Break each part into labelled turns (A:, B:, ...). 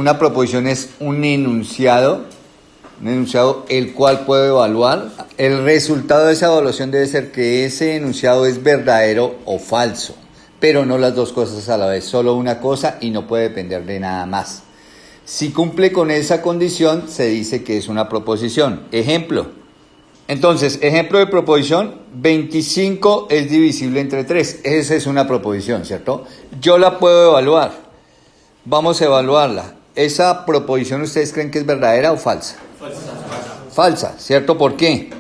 A: una proposición es un enunciado el cual puedo evaluar. El resultado de esa evaluación debe ser que ese enunciado es verdadero o falso, pero no las dos cosas a la vez, solo una cosa y no puede depender de nada más. Si cumple con esa condición, se dice que es una proposición. Ejemplo. Entonces, ejemplo de proposición, 25 es divisible entre 3. Esa es una proposición, ¿cierto? Yo la puedo evaluar. Vamos a evaluarla. ¿Esa proposición ustedes creen que es verdadera o falsa? Falsa, ¿cierto? ¿Por qué?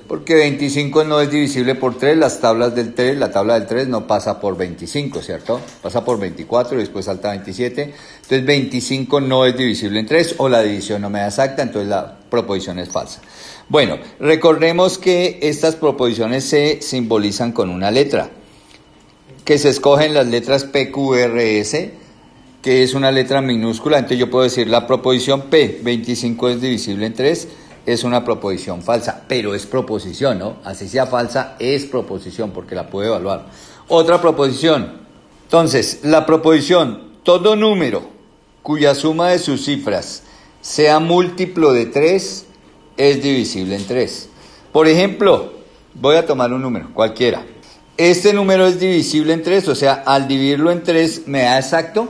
A: Porque 25 no es divisible por 3, la tabla del 3 no pasa por 25, ¿cierto? Pasa por 24 y después salta a 27. Entonces 25 no es divisible en 3 o la división no me da exacta, entonces la proposición es falsa. Bueno, recordemos que estas proposiciones se simbolizan con una letra, que se escogen las letras P, Q, R, S, que es una letra minúscula. Entonces yo puedo decir la proposición P, 25 es divisible en 3, es una proposición falsa, pero es proposición, ¿no? Así sea falsa, es proposición porque la puedo evaluar. Otra proposición. Entonces, la proposición, todo número cuya suma de sus cifras sea múltiplo de 3 es divisible en 3. Por ejemplo, voy a tomar un número, cualquiera. Este número es divisible en 3, o sea, al dividirlo en 3, ¿me da exacto?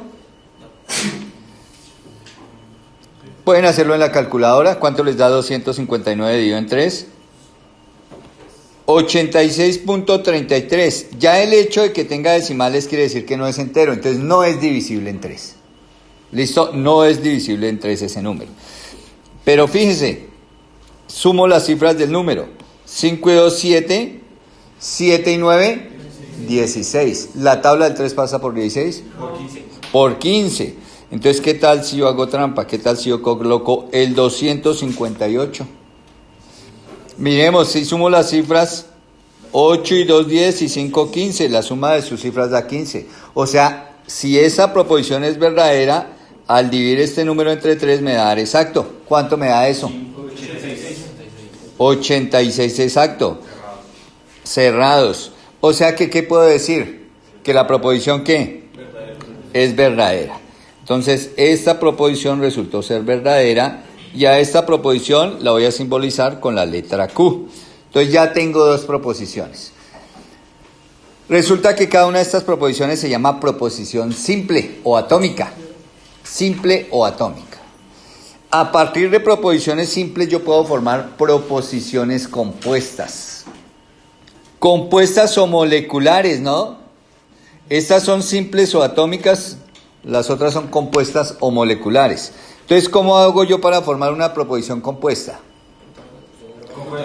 A: Pueden hacerlo en la calculadora. ¿Cuánto les da 259 dividido en 3? 86.33. Ya el hecho de que tenga decimales quiere decir que no es entero, entonces no es divisible en 3. ¿Listo? No es divisible en 3 ese número. Pero fíjense, sumo las cifras del número. 5 y 2, 7. 7 y 9, 16. ¿La tabla del 3 pasa por 16?
B: Por 15.
A: Por 15. Entonces, ¿qué tal si yo hago trampa? ¿Qué tal si yo coloco el 258? Miremos, si sumo las cifras, 8 y 2, 10 y 5, 15. La suma de sus cifras da 15. O sea, si esa proposición es verdadera, al dividir este número entre 3 me da exacto. ¿Cuánto me da eso?
B: 86.
A: 86 exacto. Cerrados. O sea que, ¿qué puedo decir? Que la proposición, ¿qué? Es verdadera. Entonces, esta proposición resultó ser verdadera y a esta proposición la voy a simbolizar con la letra Q. Entonces, ya tengo dos proposiciones. Resulta que cada una de estas proposiciones se llama proposición simple o atómica. Simple o atómica. A partir de proposiciones simples yo puedo formar proposiciones compuestas. Compuestas o moleculares, ¿no? Estas son simples o atómicas, las otras son compuestas o moleculares. Entonces, ¿cómo hago yo para formar una proposición compuesta?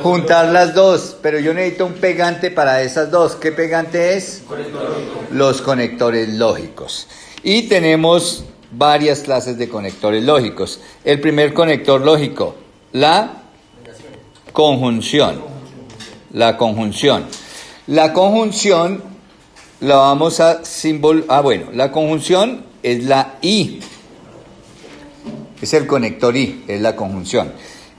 A: Juntar las dos, pero yo necesito un pegante para esas dos. ¿Qué pegante es? Los conectores lógicos. Y tenemos varias clases de conectores lógicos. El primer conector lógico, la conjunción. La conjunción. La conjunción la vamos a la conjunción es la I. Es el conector I, es la conjunción.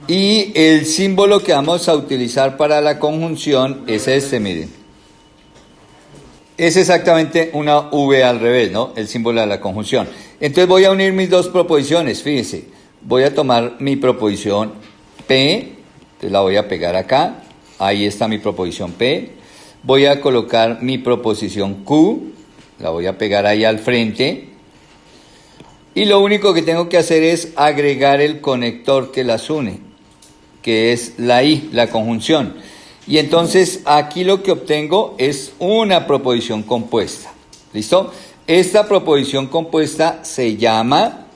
A: Y el símbolo que vamos a utilizar para la conjunción es este, miren. Es exactamente una V al revés, ¿no? El símbolo de la conjunción. Entonces voy a unir mis dos proposiciones, fíjense. Voy a tomar mi proposición P, entonces la voy a pegar acá. Ahí está mi proposición P. Voy a colocar mi proposición Q, la voy a pegar ahí al frente. Y lo único que tengo que hacer es agregar el conector que las une, que es la I, la conjunción. Y entonces aquí lo que obtengo es una proposición compuesta. ¿Listo? Esta proposición compuesta se llama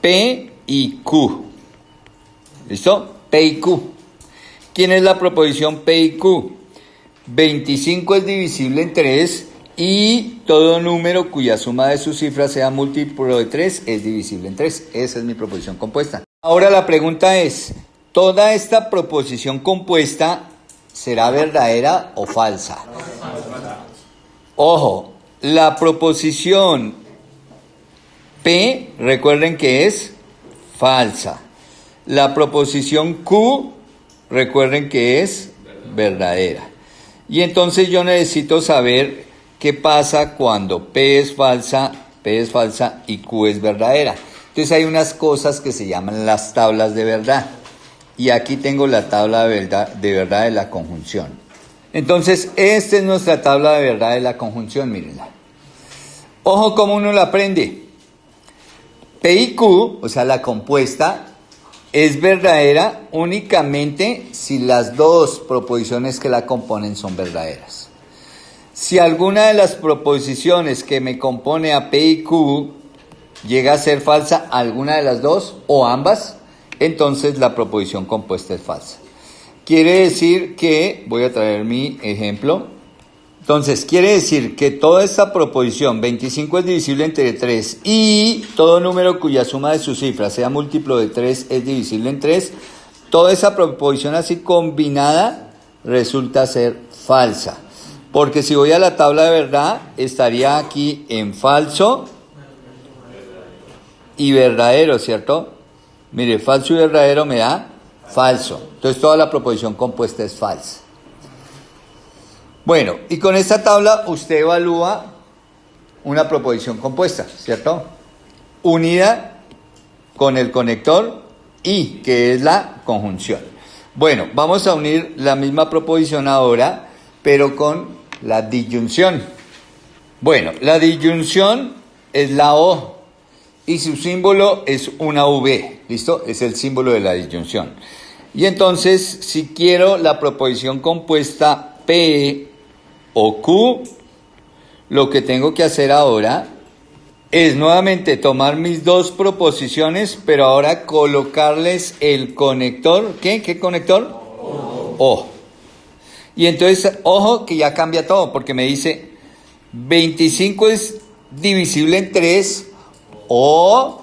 A: P y Q. ¿Listo? P y Q. ¿Quién es la proposición P y Q? 25 es divisible en 3 y todo número cuya suma de sus cifras sea múltiplo de 3 es divisible en 3. Esa es mi proposición compuesta. Ahora la pregunta es, ¿toda esta proposición compuesta será verdadera o falsa? Ojo, la proposición P, recuerden que es falsa. La proposición Q, recuerden que es verdadera. Y entonces yo necesito saber qué pasa cuando P es falsa P es falsa y Q es verdadera. Entonces hay unas cosas que se llaman las tablas de verdad. Y aquí tengo la tabla de verdad de la conjunción. Entonces, esta es nuestra tabla de verdad de la conjunción, mírenla. Ojo cómo uno la aprende. P y Q, o sea, la compuesta, es verdadera únicamente si las dos proposiciones que la componen son verdaderas. Si alguna de las proposiciones que me compone a P y Q llega a ser falsa, alguna de las dos o ambas, entonces la proposición compuesta es falsa. Quiere decir que, voy a traer mi ejemplo, entonces quiere decir que toda esta proposición, 25 es divisible entre 3 y todo número cuya suma de sus cifras sea múltiplo de 3 es divisible en 3, toda esa proposición así combinada resulta ser falsa. Porque si voy a la tabla de verdad, estaría aquí en falso y verdadero, ¿cierto? Mire, falso y verdadero me da falso. Entonces toda la proposición compuesta es falsa. Bueno, y con esta tabla usted evalúa una proposición compuesta, ¿cierto? Unida con el conector y, que es la conjunción. Bueno, vamos a unir la misma proposición ahora, pero con la disyunción. Bueno, la disyunción es la O y su símbolo es una V, ¿listo? Es el símbolo de la disyunción. Y entonces, si quiero la proposición compuesta P o Q, lo que tengo que hacer ahora es nuevamente tomar mis dos proposiciones, pero ahora colocarles el conector. ¿Qué conector? O. Y entonces, ojo que ya cambia todo, porque me dice 25 es divisible en 3 o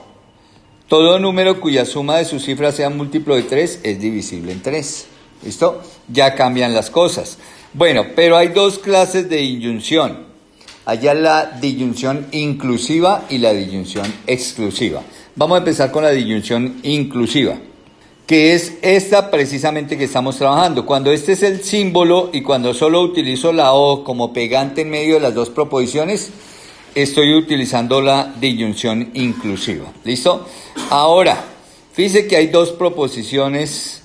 A: todo número cuya suma de sus cifras sea múltiplo de 3 es divisible en 3. ¿Listo? Ya cambian las cosas. Bueno, pero hay dos clases de disyunción. Allá la disyunción inclusiva y la disyunción exclusiva. Vamos a empezar con la disyunción inclusiva, que es esta precisamente que estamos trabajando. Cuando este es el símbolo y cuando solo utilizo la O como pegante en medio de las dos proposiciones, estoy utilizando la disyunción inclusiva. ¿Listo? Ahora, fíjese que hay dos proposiciones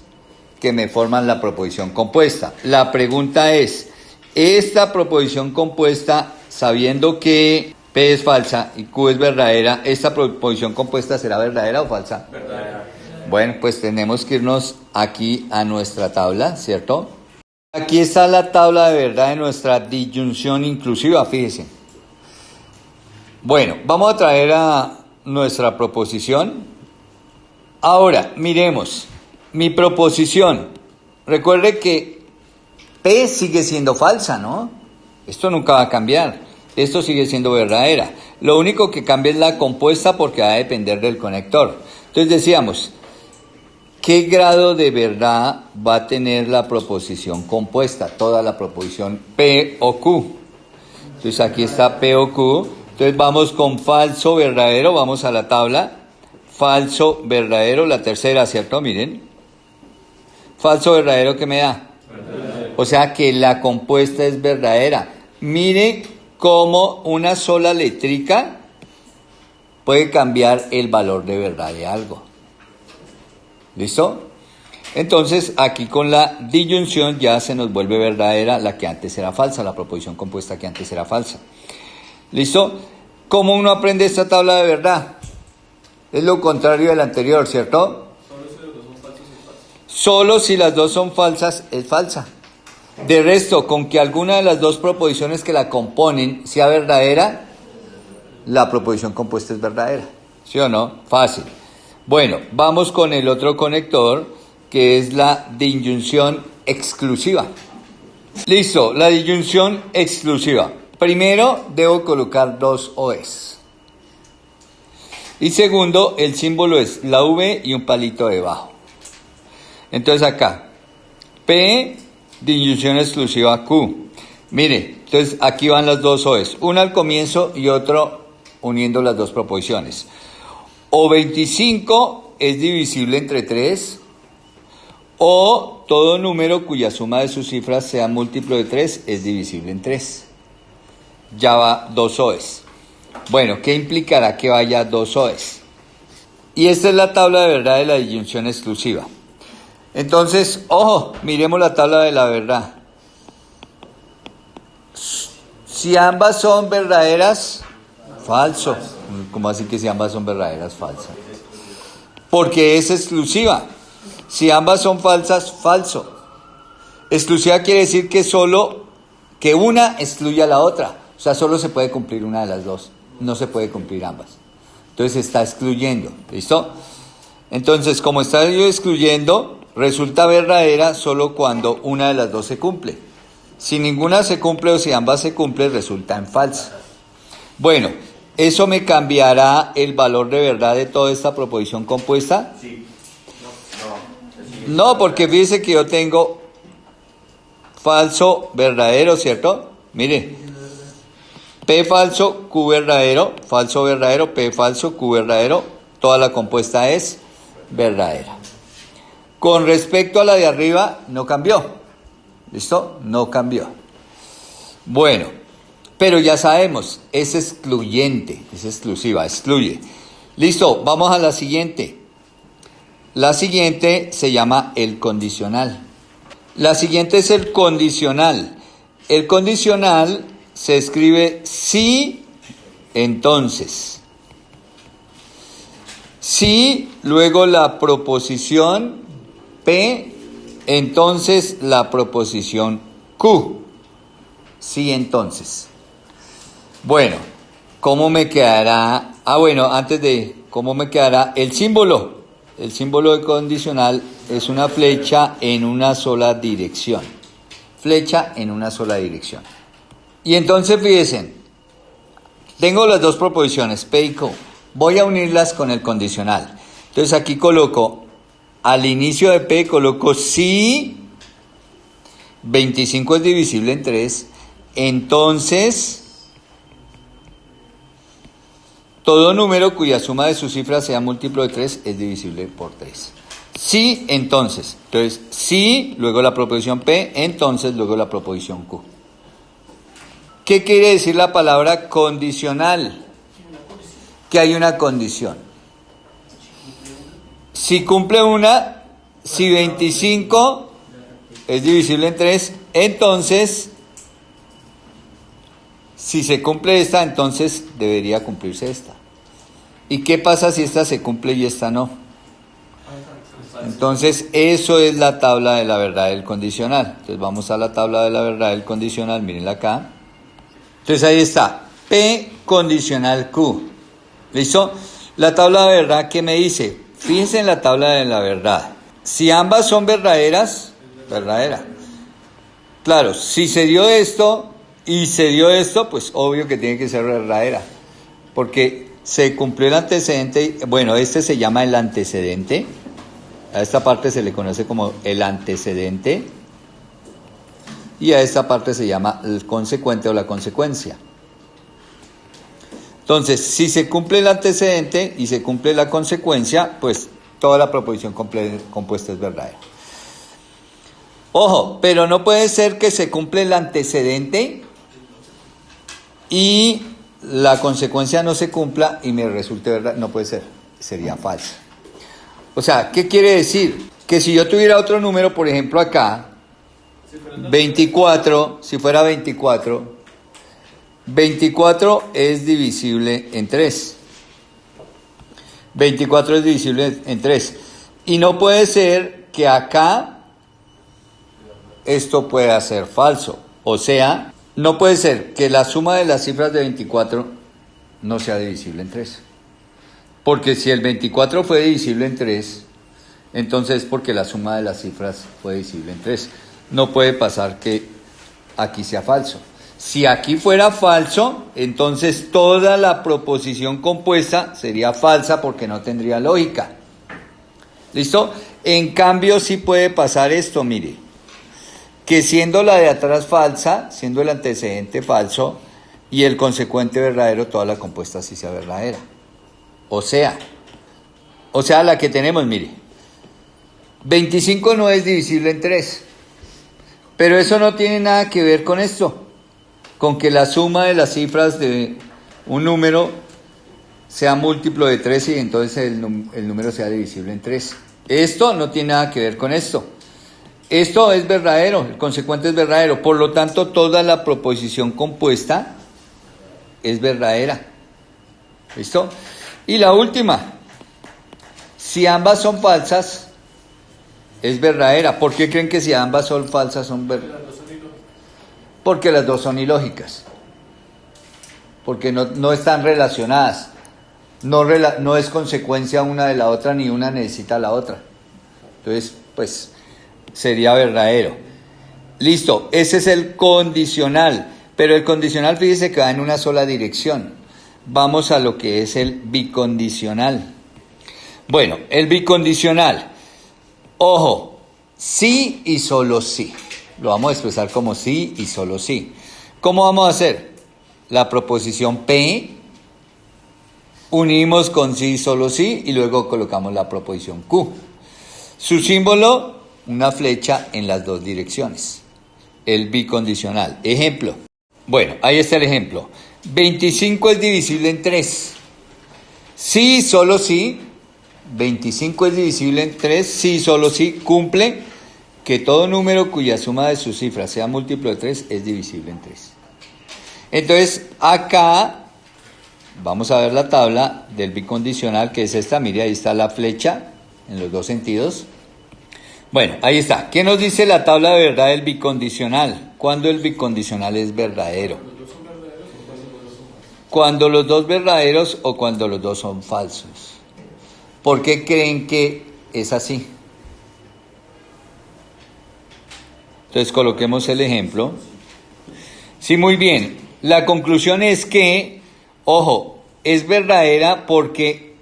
A: que me forman la proposición compuesta. La pregunta es, esta proposición compuesta, sabiendo que P es falsa y Q es verdadera, ¿esta proposición compuesta será verdadera o falsa? Verdadera. Bueno, pues tenemos que irnos aquí a nuestra tabla, ¿cierto? Aquí está la tabla de verdad de nuestra disyunción inclusiva, fíjese. Bueno, vamos a traer a nuestra proposición. Ahora, miremos, mi proposición. Recuerde que P sigue siendo falsa, ¿no? Esto nunca va a cambiar. Esto sigue siendo verdadera. Lo único que cambia es la compuesta porque va a depender del conector. Entonces decíamos, ¿qué grado de verdad va a tener la proposición compuesta? Toda la proposición P o Q. Entonces aquí está P o Q. Entonces vamos con falso, verdadero, vamos a la tabla. Falso, verdadero, la tercera, ¿cierto? Miren. Falso, verdadero, ¿qué me da? Verdadero. O sea que la compuesta es verdadera. Mire cómo una sola letrica puede cambiar el valor de verdad de algo. ¿Listo? Entonces aquí con la disyunción ya se nos vuelve verdadera la que antes era falsa, la proposición compuesta que antes era falsa. ¿Listo? ¿Cómo uno aprende esta tabla de verdad? Es lo contrario del anterior, ¿cierto? Solo si las dos son falsas es falsa. De resto, con que alguna de las dos proposiciones que la componen sea verdadera, la proposición compuesta es verdadera. ¿Sí o no? Fácil. Bueno, vamos con el otro conector, que es la disyunción exclusiva. Listo, la disyunción exclusiva. Primero, debo colocar dos OEs. Y segundo, el símbolo es la V y un palito debajo. Entonces acá, P, disyunción exclusiva Q. Mire, entonces aquí van las dos OEs. Una al comienzo y otro uniendo las dos proposiciones. O 25 es divisible entre 3, o todo número cuya suma de sus cifras sea múltiplo de 3 es divisible en 3. Ya va dos OEs. Bueno, ¿qué implicará que vaya 2 OEs? Y esta es la tabla de verdad de la disyunción exclusiva. Entonces, ojo, miremos la tabla de la verdad. Si ambas son verdaderas, falso. ¿Cómo así que si ambas son verdaderas, falsa? Porque es exclusiva. Si ambas son falsas, falso. Exclusiva quiere decir que solo que una excluye a la otra. O sea, solo se puede cumplir una de las dos. No se puede cumplir ambas. Entonces está excluyendo. ¿Listo? Entonces, como está excluyendo, resulta verdadera solo cuando una de las dos se cumple. Si ninguna se cumple o si ambas se cumplen, resulta en falsa. Bueno, ¿eso me cambiará el valor de verdad de toda esta proposición compuesta?
B: Sí.
A: No, porque fíjese que yo tengo falso, verdadero, ¿cierto? Mire, P falso, Q verdadero, P falso, Q verdadero, toda la compuesta es verdadera. Con respecto a la de arriba, no cambió. ¿Listo? No cambió. Bueno, pero ya sabemos, es excluyente, es exclusiva, excluye. Listo, vamos a la siguiente. La siguiente se llama el condicional. La siguiente es el condicional. El condicional se escribe si, entonces. Si, luego la proposición P, entonces la proposición Q. Sí, entonces. Bueno, ¿cómo me quedará? Bueno, antes de cómo me quedará el símbolo. El símbolo de condicional es una flecha en una sola dirección. Flecha en una sola dirección. Y entonces fíjense, tengo las dos proposiciones, P y Q. Voy a unirlas con el condicional. Entonces aquí coloco, al inicio de P coloco si 25 es divisible en 3, entonces todo número cuya suma de sus cifras sea múltiplo de 3 es divisible por 3. Si, entonces. Entonces, si, luego la proposición P, entonces, luego la proposición Q. ¿Qué quiere decir la palabra condicional? Que hay una condición. Si cumple una, si 25 es divisible en 3, entonces, si se cumple esta, entonces debería cumplirse esta. ¿Y qué pasa si esta se cumple y esta no? Entonces, eso es la tabla de la verdad del condicional. Entonces, vamos a la tabla de la verdad del condicional, mírenla acá. Entonces, ahí está, P condicional Q. ¿Listo? La tabla de verdad, ¿qué me dice? Fíjense en la tabla de la verdad. Si ambas son verdaderas, verdadera. Claro, si se dio esto y se dio esto, pues obvio que tiene que ser verdadera. Porque se cumplió el antecedente, bueno, este se llama el antecedente. A esta parte se le conoce como el antecedente. Y a esta parte se llama el consecuente o la consecuencia. Entonces, si se cumple el antecedente y se cumple la consecuencia, pues toda la proposición compuesta es verdadera. Ojo, pero no puede ser que se cumple el antecedente y la consecuencia no se cumpla y me resulte verdad. No puede ser, sería falso. O sea, ¿qué quiere decir? Que si yo tuviera otro número, por ejemplo acá, 24, si fuera 24, 24 es divisible en 3. 24 es divisible en 3. Y no puede ser que acá esto pueda ser falso. O sea, no puede ser que la suma de las cifras de 24 no sea divisible en 3. Porque si el 24 fue divisible en 3, entonces es porque la suma de las cifras fue divisible en 3. No puede pasar que aquí sea falso. Si aquí fuera falso, entonces toda la proposición compuesta sería falsa porque no tendría lógica. ¿Listo? En cambio, sí puede pasar esto, mire. Que siendo la de atrás falsa, siendo el antecedente falso y el consecuente verdadero, toda la compuesta sí sea verdadera. O sea, la que tenemos, mire. 25 no es divisible en 3. Pero eso no tiene nada que ver con esto. Con que la suma de las cifras de un número sea múltiplo de 3 y entonces el número sea divisible en 3. Esto no tiene nada que ver con esto. Esto es verdadero, el consecuente es verdadero. Por lo tanto, toda la proposición compuesta es verdadera. ¿Listo? Y la última. Si ambas son falsas, es verdadera. ¿Por qué creen que si ambas son falsas son verdaderas? Porque las dos son ilógicas. Porque no están relacionadas. No es consecuencia una de la otra, ni una necesita la otra. Entonces, pues, sería verdadero. Listo, ese es el condicional. Pero el condicional, fíjese que va en una sola dirección. Vamos a lo que es el bicondicional. Bueno, el bicondicional. Ojo, sí y solo sí. Lo vamos a expresar como sí y solo sí. ¿Cómo vamos a hacer? La proposición P, unimos con sí y solo sí, y luego colocamos la proposición Q. Su símbolo, una flecha en las dos direcciones. El bicondicional. Ejemplo. Bueno, ahí está el ejemplo. 25 es divisible en 3. Sí, solo sí. 25 es divisible en 3. Sí, solo sí. Cumple que todo número cuya suma de sus cifras sea múltiplo de 3 es divisible en 3. Entonces, acá vamos a ver la tabla del bicondicional, que es esta. Mire, ahí está la flecha en los dos sentidos. Bueno, ahí está. ¿Qué nos dice la tabla de verdad del bicondicional? ¿Cuándo el bicondicional es verdadero? Cuando los dos verdaderos o cuando los dos son falsos. ¿Por qué creen que es así? Entonces coloquemos el ejemplo. Sí, muy bien. La conclusión es que, ojo, es verdadera porque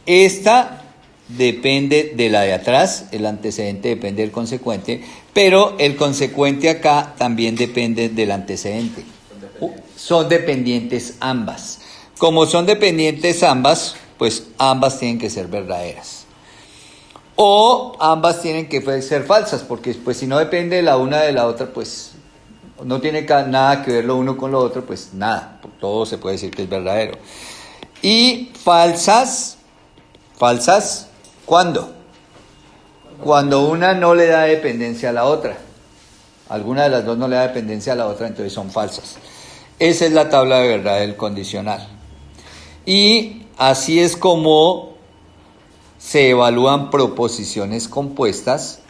A: esta depende de la de atrás, el antecedente depende del consecuente, pero el consecuente acá también depende del antecedente. Son dependientes ambas. Como son dependientes ambas, pues ambas tienen que ser verdaderas. O ambas tienen que ser falsas, porque pues si no depende la una de la otra, pues no tiene nada que ver lo uno con lo otro, pues nada, todo se puede decir que es verdadero. Y falsas, ¿cuándo? Cuando una no le da dependencia a la otra. Alguna de las dos no le da dependencia a la otra, entonces son falsas. Esa es la tabla de verdad del condicional. Y así es como se evalúan proposiciones compuestas.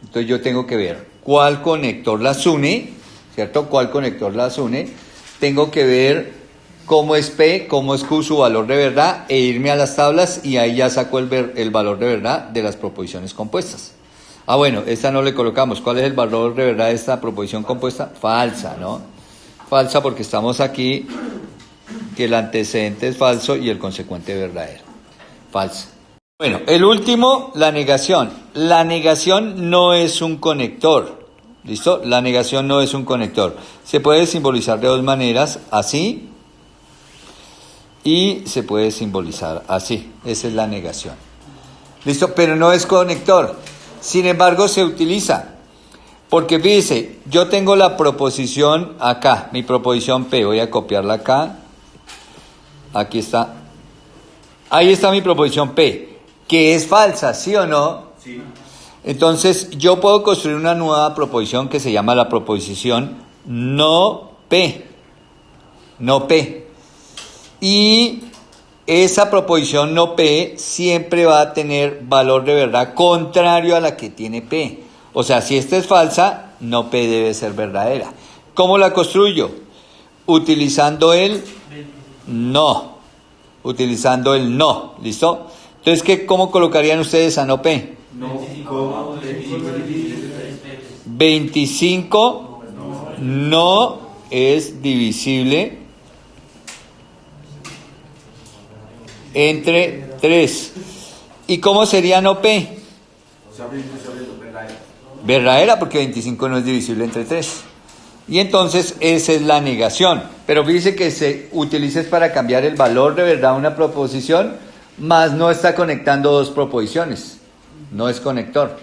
A: Entonces yo tengo que ver cuál conector las une, ¿cierto? ¿Cuál conector las une? Tengo que ver cómo es P, cómo es Q, su valor de verdad, e irme a las tablas y ahí ya saco el valor de verdad de las proposiciones compuestas. Ah, bueno, esta no le colocamos. ¿Cuál es el valor de verdad de esta proposición compuesta? Falsa, ¿no? Falsa porque estamos aquí que el antecedente es falso y el consecuente verdadero. Falsa. Bueno, el último, la negación. La negación no es un conector. ¿Listo? La negación no es un conector. Se puede simbolizar de dos maneras, así, y se puede simbolizar así. Esa es la negación. ¿Listo? Pero no es conector. Sin embargo, se utiliza. Porque fíjese, yo tengo la proposición acá, mi proposición P. Voy a copiarla acá. Aquí está. Ahí está mi proposición P, que es falsa, ¿sí o no? Sí. Entonces, yo puedo construir una nueva proposición que se llama la proposición no P. No P. Y esa proposición no P siempre va a tener valor de verdad contrario a la que tiene P. O sea, si esta es falsa, no P debe ser verdadera. ¿Cómo la construyo? Utilizando el no. Utilizando el no. ¿Listo? Entonces, ¿cómo colocarían ustedes a no P? No. 25 no es divisible entre 3. ¿Y cómo sería no P? Verdadera, porque 25 no es divisible entre 3. Y entonces esa es la negación. Pero fíjese que se utiliza para cambiar el valor de verdad de una proposición, más no está conectando dos proposiciones. No es conector.